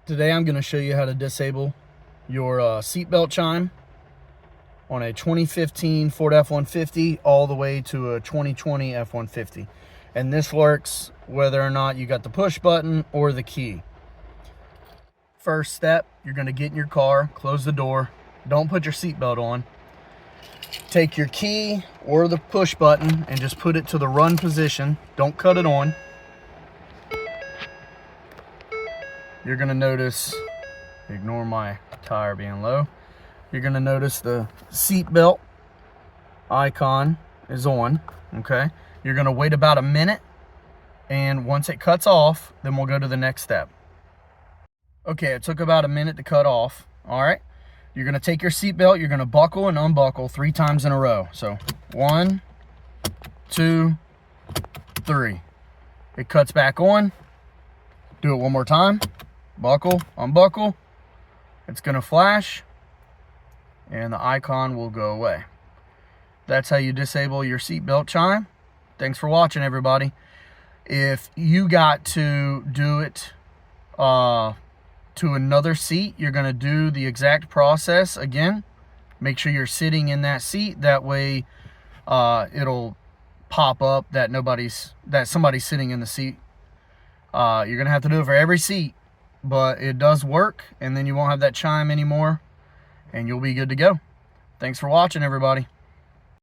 Today I'm going to show you how to disable your seatbelt chime on a 2015 Ford F-150 all the way to a 2020 F-150. And this works whether or not you got the push button or the key. First step, you're going to get in your car, close the door, don't put your seatbelt on. Take your key or the push button and just put it to the run position. Don't cut it on. You're going to notice, ignore my tire being low, you're going to notice the seatbelt icon is on, okay? You're going to wait about a minute, and once it cuts off, then we'll go to the next step. Okay, it took about a minute to cut off, all right? You're going to take your seatbelt, you're going to buckle and unbuckle 3 times in a row. So 1, 2, 3. It cuts back on. Do it one more time. Buckle, unbuckle. It's going to flash, and the icon will go away. That's how you disable your seatbelt chime. Thanks for watching, everybody. If you got to do it to another seat, you're going to do the exact process again. Make sure you're sitting in that seat. That way it'll pop up that somebody's sitting in the seat. You're going to have to do it for every seat, but it does work, and then you won't have that chime anymore, and you'll be good to go. Thanks for watching, everybody.